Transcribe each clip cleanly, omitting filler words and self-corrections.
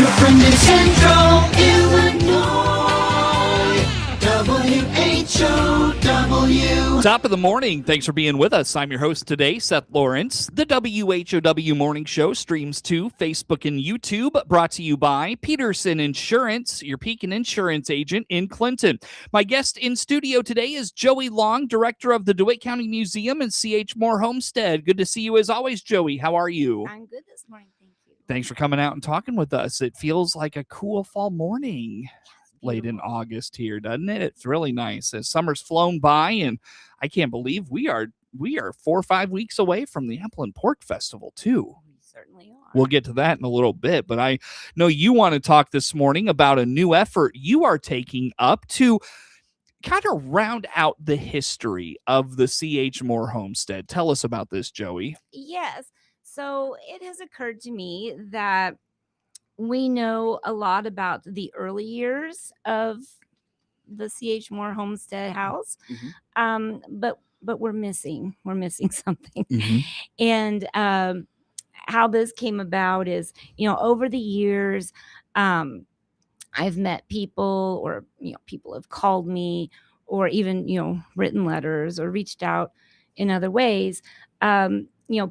your friend in Central Illinois. WHOW. Top of the morning. Thanks for being with us. I'm your host today, Seth Lawrence. The WHOW Morning Show streams to Facebook and YouTube, brought to you by Peterson Insurance, your Pekin Insurance agent in Clinton. My guest in studio today is Joey Long, director of the DeWitt County Museum and C.H. Moore Homestead. Good to see you as always, Joey. How are you? I'm good this morning. Thank you. Thanks for coming out and talking with us. It feels like a cool fall morning. Late in August here, doesn't it? It's really nice as summer's flown by, and I can't believe we are 4 or 5 weeks away from the Apple and Pork Festival too. We certainly are. We'll get to that in a little bit, but I know you want to talk this morning about a new effort you are taking up to kind of round out the history of the C.H. Moore Homestead. Tell us about this, Joey. Yes. So it has occurred to me that we know a lot about the early years of the C.H. Moore Homestead house, but we're missing something. And how this came about is, over the years, I've met people, or people have called me, or even written letters or reached out in other ways.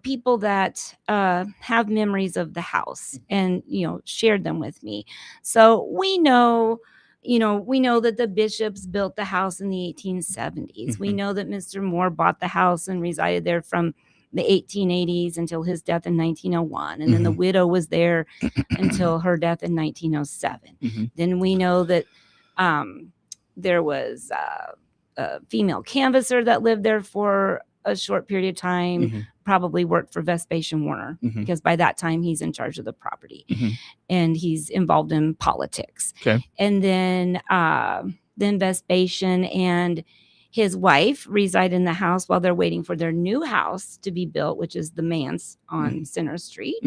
People that have memories of the house and, shared them with me. So we know that the Bishops built the house in the 1870s. We know that Mr. Moore bought the house and resided there from the 1880s until his death in 1901. And then the widow was there until her death in 1907. Then we know that there was a female canvasser that lived there for a short period of time, probably worked for Vespasian Warner, because by that time he's in charge of the property and he's involved in politics. Okay. And then Vespasian and his wife reside in the house while they're waiting for their new house to be built, which is the manse on Center Street.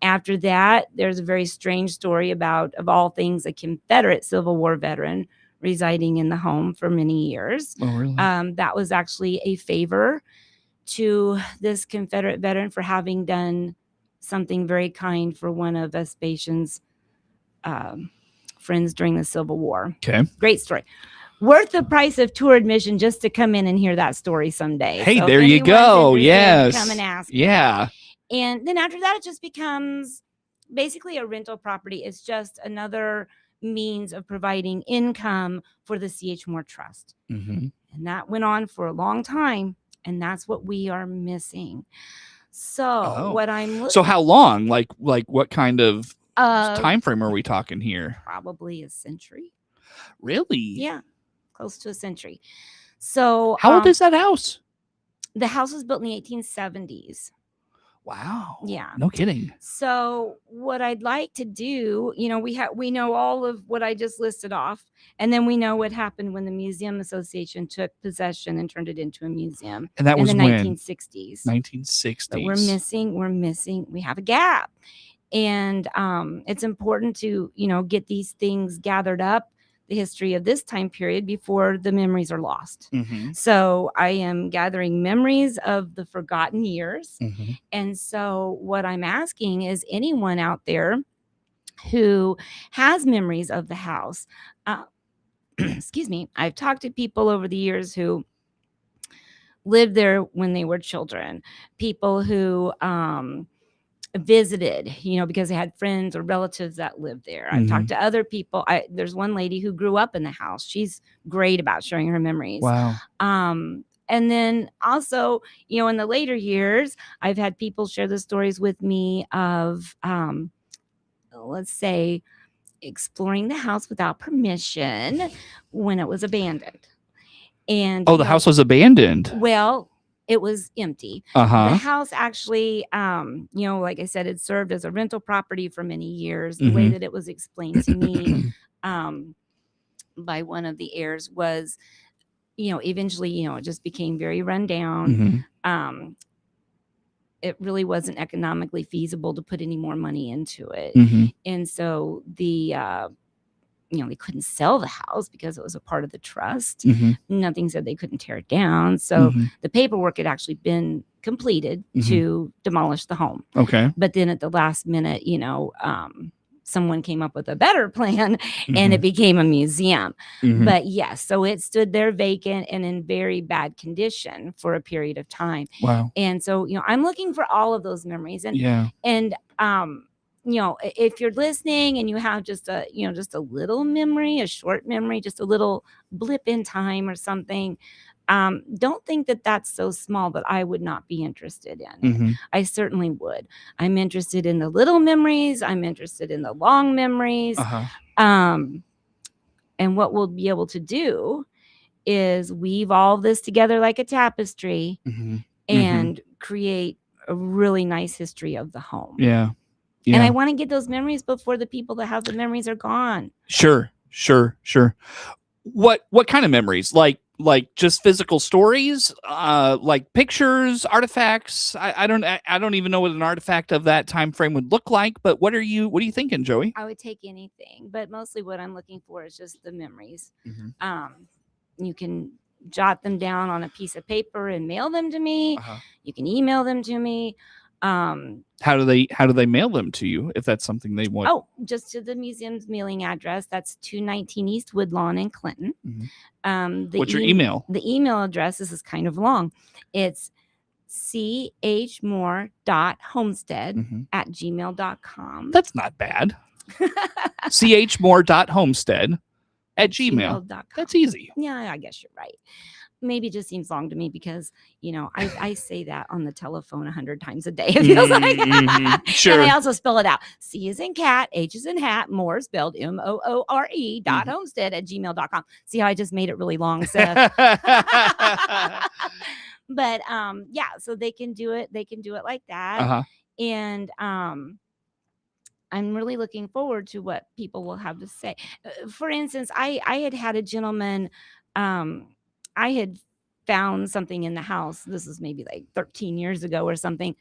After that, there's a very strange story about, of all things, a Confederate Civil War veteran residing in the home for many years. Oh, really? That was actually a favor to this Confederate veteran for having done something very kind for one of Vespasian's friends during the Civil War. Okay. Great story. Worth the price of tour admission just to come in and hear that story someday. Hey, so there you go. Yes. Come and ask. Yeah. Me. And then after that, it just becomes basically a rental property. It's just another means of providing income for the C.H. Moore Trust. And that went on for a long time, and that's what we are missing. So So how long? Like what kind of time frame are we talking here? Probably a century. Really? Yeah, close to a century. So how old is that house? The house was built in the 1870s. Wow. Yeah. No kidding. So what I'd like to do, we know all of what I just listed off, and then we know what happened when the Museum Association took possession and turned it into a museum. And that was in the when? 1960s. 1960s. But we're missing. We have a gap. And it's important to, get these things gathered up, the history of this time period, before the memories are lost. So I am gathering memories of the forgotten years. And so what I'm asking is anyone out there who has memories of the house, excuse me, I've talked to people over the years who lived there when they were children, people who visited, because they had friends or relatives that lived there. I've talked to other people. There's one lady who grew up in the house. She's great about sharing her memories. Wow. And then also, in the later years, I've had people share the stories with me of, let's say, exploring the house without permission when it was abandoned. And the house was abandoned. Well, it was empty. The house actually, like I said, it served as a rental property for many years. The way that it was explained to me by one of the heirs was, eventually, it just became very run down. It really wasn't economically feasible to put any more money into it. And so they couldn't sell the house because it was a part of the trust. Nothing said they couldn't tear it down. So the paperwork had actually been completed to demolish the home. Okay. But then at the last minute, someone came up with a better plan and Mhm. it became a museum. Mhm. But yes, so it stood there vacant and in very bad condition for a period of time. Wow. And so, I'm looking for all of those memories. Yeah. And if you're listening and you have just a little memory, a short memory, just a little blip in time or something, don't think that that's so small that I would not be interested in it. Mhm. I certainly would. I'm interested in the little memories. I'm interested in the long memories. Uh-huh. And what we'll be able to do is weave all this together like a tapestry Mhm. and create a really nice history of the home. Yeah. And Yeah. I want to get those memories before the people that have the memories are gone. Sure. What kind of memories? Like just physical stories? Like pictures, artifacts? I don't even know what an artifact of that time frame would look like. But what are you thinking, Joey? I would take anything, but mostly what I'm looking for is just the memories. Mhm. You can jot them down on a piece of paper and mail them to me. Uh-huh. You can email them to me. How do they mail them to you if that's something they want? Oh, just to the museum's mailing address. That's 219 East Woodlawn in Clinton. Mhm. What's your email? The email address, this is kind of long. It's chmore.homestead@gmail.com. That's not bad. chmore.homestead@gmail.com. That's easy. Yeah, I guess you're right. Maybe it just seems long to me because, I say that on the telephone 100 times a day. It feels like. Sure. And I also spell it out. C is in cat, H is in hat, more spelled MOORE .homestead@gmail.com. See how I just made it really long, Seth? But so they can do it. They can do it like that. Uh-huh. And I'm really looking forward to what people will have to say. For instance, I had a gentleman. I had found something in the house. This is maybe like 13 years ago or something.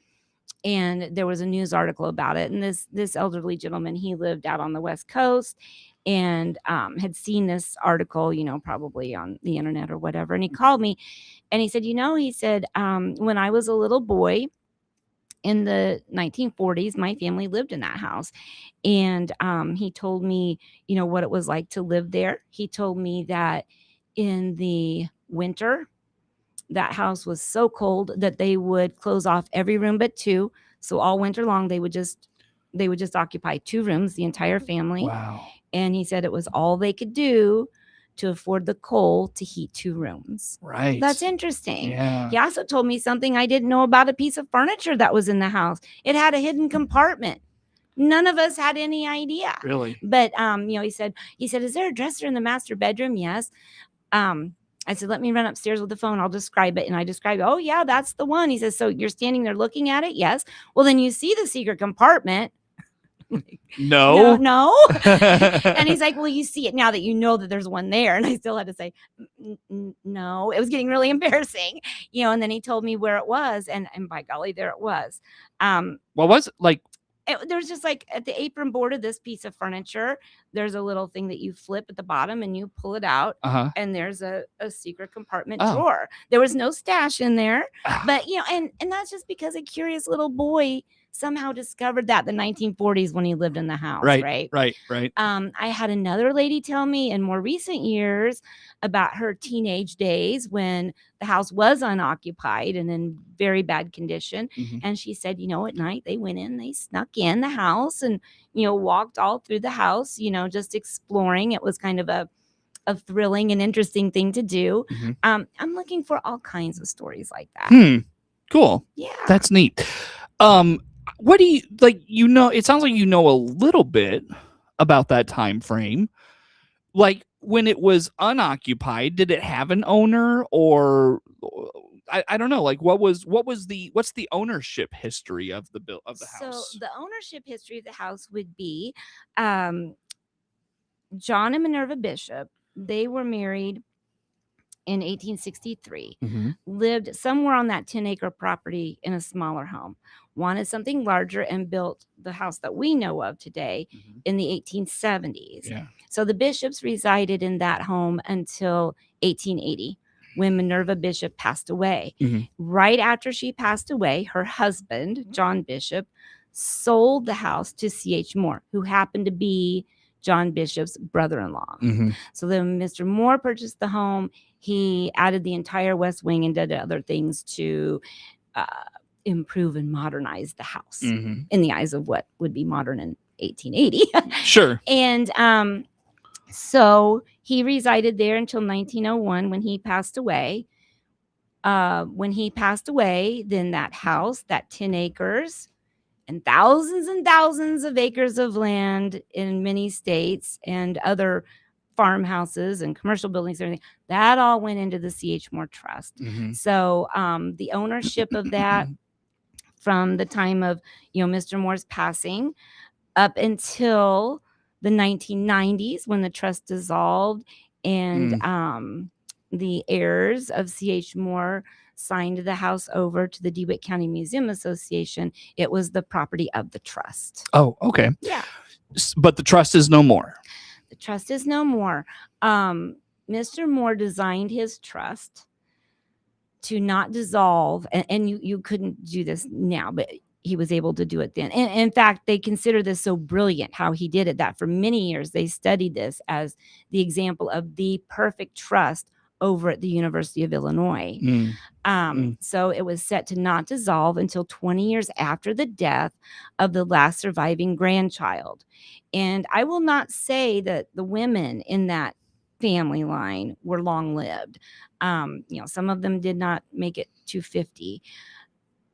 And there was a news article about it. And this elderly gentleman, he lived out on the West Coast and had seen this article, probably on the internet or whatever. And he called me and he said, when I was a little boy in the 1940s, my family lived in that house. And he told me, what it was like to live there. He told me that in the winter, that house was so cold that they would close off every room but two. So all winter long, they would just occupy two rooms, the entire family. Wow. And he said it was all they could do to afford the coal to heat two rooms. Right. That's interesting. Yeah. He also told me something I didn't know about a piece of furniture that was in the house. It had a hidden compartment. None of us had any idea. Really? But he said, is there a dresser in the master bedroom? Yes. I said, let me run upstairs with the phone. I'll describe it. And I described, oh, yeah, that's the one. He says, so you're standing there looking at it? Yes. Well, then you see the secret compartment. No. And he's like, well, you see it now that you know that there's one there. And I still had to say, no. It was getting really embarrassing, and then he told me where it was. And by golly, there it was. What was it like? There's just like at the apron board of this piece of furniture, there's a little thing that you flip at the bottom and you pull it out. Uh-huh. And there's a secret compartment drawer. There was no stash in there, but and that's just because a curious little boy somehow discovered that the 1940s when he lived in the house. Right. I had another lady tell me in more recent years about her teenage days when the house was unoccupied and in very bad condition. Mm-hmm. And she said, at night they went in, they snuck in the house and, walked all through the house, just exploring. It was kind of a thrilling and interesting thing to do. Mm-hmm. I'm looking for all kinds of stories like that. Cool. Yeah. That's neat. What do you like? It sounds like you know a little bit about that time frame. Like when it was unoccupied, did it have an owner, or I don't know? Like what's the ownership history of the house? So the ownership history of the house would be John and Minerva Bishop. They were married in 1863, lived somewhere on that 10-acre property in a smaller home, wanted something larger and built the house that we know of today in the 1870s. Yeah. So the Bishops resided in that home until 1880 when Minerva Bishop passed away. Right after she passed away, her husband, John Bishop, sold the house to C.H. Moore, who happened to be John Bishop's brother-in-law. So then Mr. Moore purchased the home. He added the entire west wing and did other things to improve and modernize the house in the eyes of what would be modern in 1880. Sure. And so he resided there until 1901 when he passed away. Then that house, that 10 acres, and thousands of acres of land in many states and other farmhouses and commercial buildings and everything, that all went into the C.H. Moore Trust. So the ownership of that from the time of Mr. Moore's passing up until the 1990s when the trust dissolved and the heirs of C.H. Moore signed the house over to the DeWitt County Museum Association. It was the property of the trust. Oh, okay. Yeah. But the trust is no more. The trust is no more. Mr. Moore designed his trust to not dissolve, and you couldn't do this now, but he was able to do it then. And in fact, they consider this so brilliant how he did it that for many years they studied this as the example of the perfect trust over at the University of Illinois. So it was set to not dissolve until 20 years after the death of the last surviving grandchild. And I will not say that the women in that family line were long lived. Some of them did not make it to 50.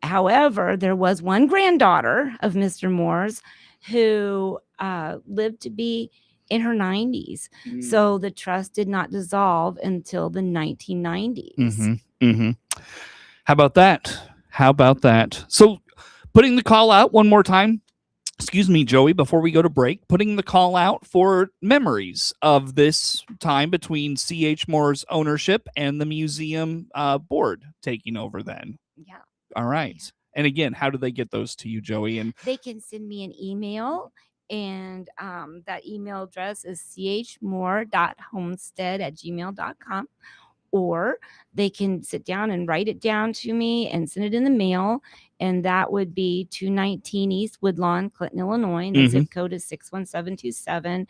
However, there was one granddaughter of Mr. Moore's who lived to be in her 90s. So the trust did not dissolve until the 1990s. How about that? So putting the call out one more time. Excuse me, Joey, before we go to break, putting the call out for memories of this time between C.H. Moore's ownership and the museum board taking over then. Yeah. All right. Yeah. And again, how do they get those to you, Joey? And they can send me an email, and that email address is chmoore.homestead@gmail.com. Or they can sit down and write it down to me and send it in the mail. And that would be 219 East Woodlawn, Clinton, Illinois. And the zip code is 61727.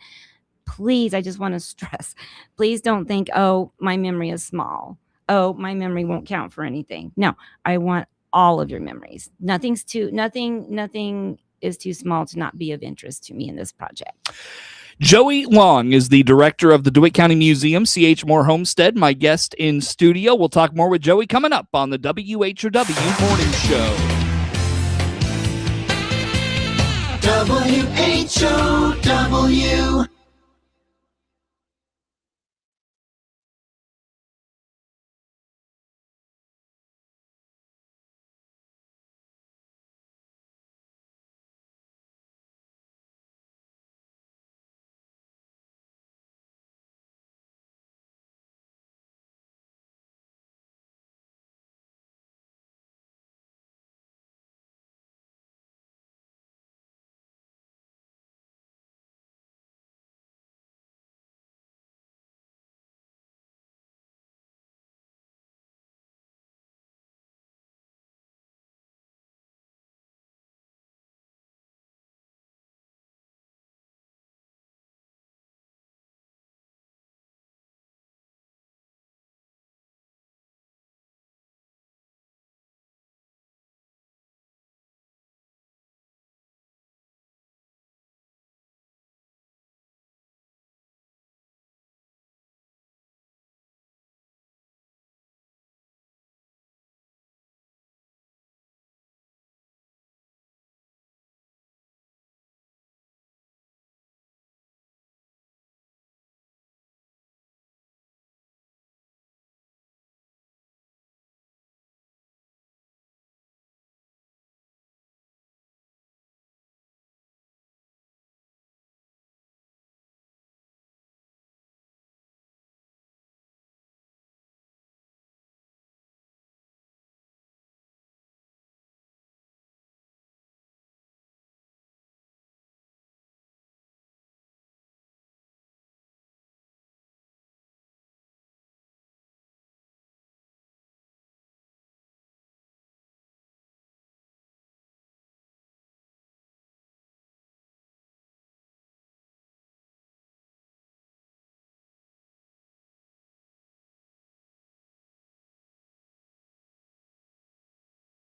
Please, I just want to stress, please don't think, oh, my memory is small. Oh, my memory won't count for anything. No, I want all of your memories. Nothing is too small to not be of interest to me in this project. Joey Long is the director of the DeWitt County Museum, C.H. Moore Homestead, my guest in studio. We'll talk more with Joey coming up on the WHOW Morning Show. WHOW.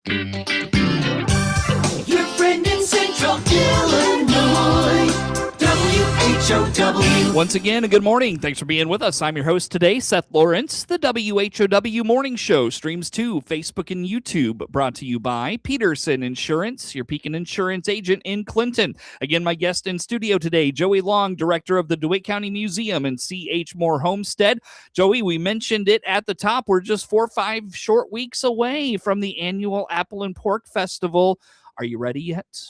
Your friend in Central Illinois. WHOW. Once again, good morning. Thanks for being with us. I'm your host today, Seth Lawrence. The WHOW Morning Show streams to Facebook and YouTube, brought to you by Peterson Insurance, your Pekin Insurance agent in Clinton. Again, my guest in studio today, Joey Long, director of the DeWitt County Museum and C.H. Moore Homestead. Joey, we mentioned it at the top. We're just 4 or 5 short weeks away from the annual Apple and Pork Festival. Are you ready yet?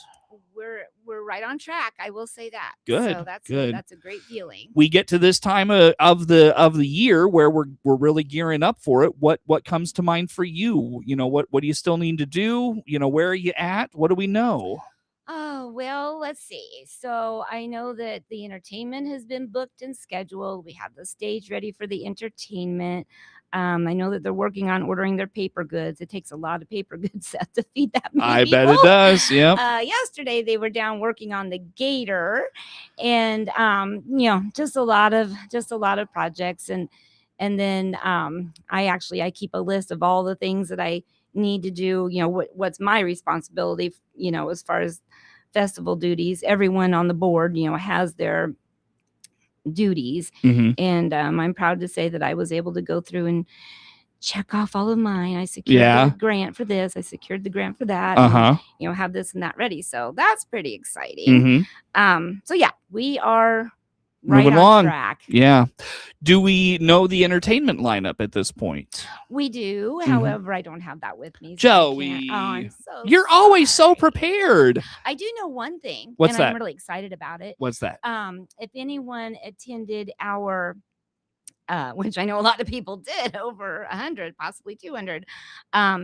We're right on track. I will say that. Good. So that's good. That's a great feeling. We get to this time of the year where we're really gearing up for it. What comes to mind for you? You know, what do you still need to do? You know, where are you at? What do we know? Oh, well, let's see. So I know that the entertainment has been booked and scheduled. We have the stage ready for the entertainment. I know that they're working on ordering their paper goods. It takes a lot of paper goods Seth, to feed that many I bet people. it does. Yep. Yesterday they were down working on the gator, and just a lot of projects, and then I keep a list of all the things that I need to do. You know, what's my responsibility, as far as festival duties. Everyone on the board, has their duties. Mm-hmm. And I'm proud to say that I was able to go through and check off all of mine. I secured the grant for this. I secured the grant for that. Uh-huh. And, have this and that ready. So that's pretty exciting. Mm-hmm. So yeah, we are right moving on along. track. Yeah. Do we know the entertainment lineup at this point? We do. Mm-hmm. However, I don't have that with me. So Joey, I'm so you're always so sorry. prepared. I do know one thing. What's and that? I'm really excited about it. What's that? If anyone attended our which I know a lot of people did, over 100, possibly 200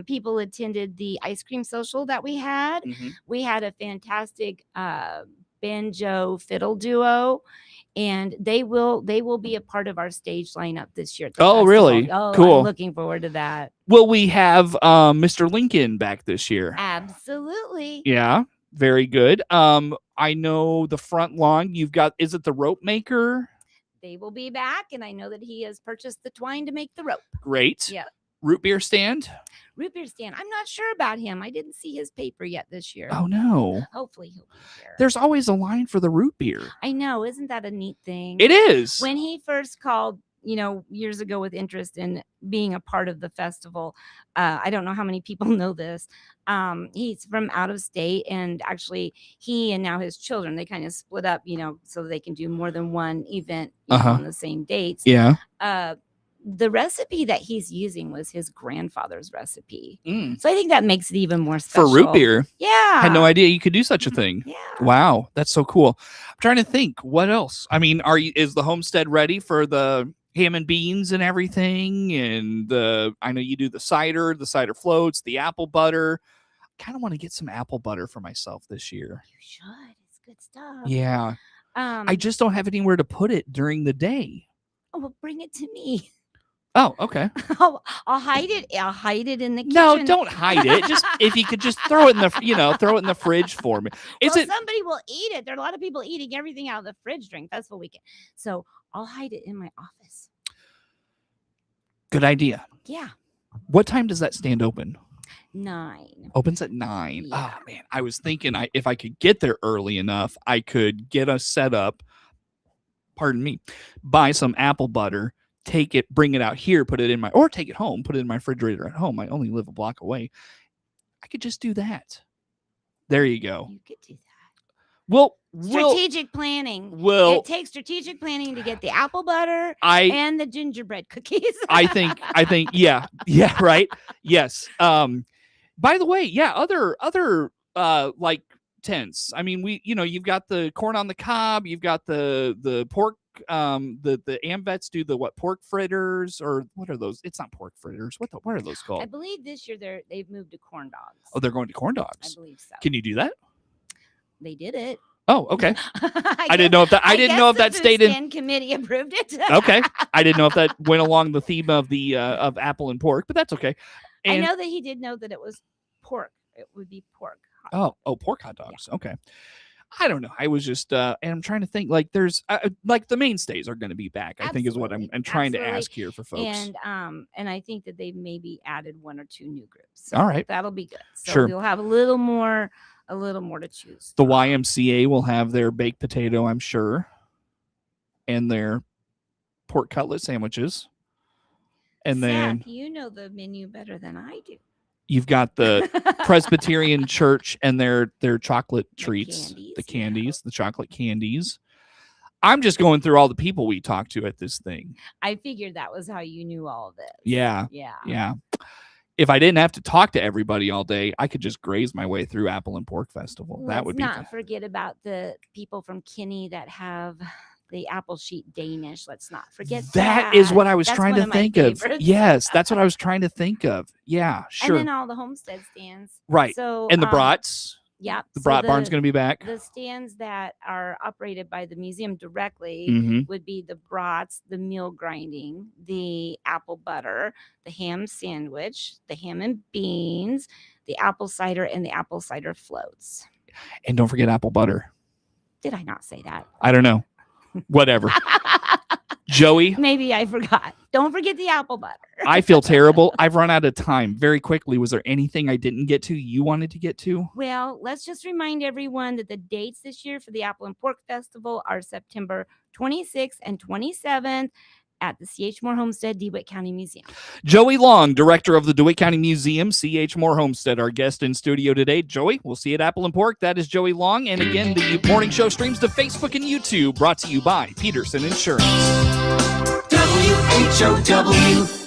people attended the ice cream social that we had. Mm-hmm. We had a fantastic banjo fiddle duo, and they will be a part of our stage lineup this year at the festival. Really? Oh, cool. I'm looking forward to that. Will we have Mr. Lincoln back this year? Absolutely. Yeah, very good. I know the front lawn, you've got, is it the rope maker? They will be back, and I know that he has purchased the twine to make the rope. Great. Yeah. Root beer stand? Root beer stand. I'm not sure about him. I didn't see his paper yet this year. Oh, no. Hopefully he'll be here. There's always a line for the root beer. I know. Isn't that a neat thing? It is. When he first called, years ago with interest in being a part of the festival, I don't know how many people know this. He's from out of state, and actually he and now his children, they kind of split up, so they can do more than one event on the same dates. Yeah. The recipe that he's using was his grandfather's recipe. Mm. So I think that makes it even more special. For root beer? Yeah. Had no idea you could do such a thing. Yeah. Wow. That's so cool. I'm trying to think. What else? I mean, is the homestead ready for the ham and beans and everything? And I know you do the cider floats, the apple butter. I kind of want to get some apple butter for myself this year. You should. It's good stuff. Yeah. I just don't have anywhere to put it during the day. Oh, well, bring it to me. Oh, okay. I'll hide it. I'll hide it in the kitchen. No, don't hide it. Just if you could just throw it in the fridge for me. Somebody will eat it. There are a lot of people eating everything out of the fridge during festival weekend. So I'll hide it in my office. Good idea. Yeah. What time does that stand open? 9. Opens at 9. Yeah. Oh man, I was thinking if I could get there early enough, I could get us set up. Pardon me. Buy some apple butter. Take it, bring it out here, take it home, put it in my refrigerator at home. I only live a block away. I could just do that. There you go. You could do that. Well, strategic planning. Well, it takes strategic planning to get the apple butter and the gingerbread cookies. I think, yeah, right. Yes. By the way, yeah, other like tents. I mean, you've got the corn on the cob, you've got the pork. The AMVETs do the pork fritters, or what are those? It's not pork fritters. What are those called? I believe this year they've moved to corn dogs. Oh, they're going to corn dogs. I believe so. Can you do that? They did it. Oh, okay. I didn't know if that stayed in committee approved it. Okay. I didn't know if that went along the theme of the of apple and pork, but that's okay. And I know that he did know that it was pork. It would be pork. Oh, pork hot dogs. Yeah. Okay. I don't know. I was just, and I'm trying to think. Like, there's like the mainstays are going to be back. I think is what I'm trying to ask here for folks. And I think that they've maybe added 1 or 2 new groups. So all right, that'll be good. So sure. we'll have a little more to choose. The YMCA will have their baked potato, I'm sure, and their pork cutlet sandwiches. And Seth, then you know the menu better than I do. You've got the Presbyterian Church and their chocolate treats, the candies, the chocolate candies. I'm just going through all the people we talked to at this thing. I figured that was how you knew all of this. Yeah. If I didn't have to talk to everybody all day, I could just graze my way through Apple and Pork Festival. That would be. Let's not forget about the people from Kinney that have the apple sheet Danish. Let's not forget that. Is what I was trying to think of. Yes, that's what I was trying to think of. Yeah, sure. And then all the homestead stands. Right. So and the brats. Yeah. The brat barn's going to be back. The stands that are operated by the museum directly would be the brats, the meal grinding, the apple butter, the ham sandwich, the ham and beans, the apple cider, and the apple cider floats. And don't forget apple butter. Did I not say that? I don't know. Whatever. Joey. Maybe I forgot. Don't forget the apple butter. I feel terrible. I've run out of time very quickly. Was there anything I didn't get to you wanted to get to? Well, let's just remind everyone that the dates this year for the Apple and Pork Festival are September 26th and 27th at the C.H. Moore Homestead, DeWitt County Museum. Joey Long, director of the DeWitt County Museum, C.H. Moore Homestead, our guest in studio today. Joey, we'll see you at Apple and Pork. That is Joey Long. And again, the morning show streams to Facebook and YouTube, brought to you by Peterson Insurance. WHOW.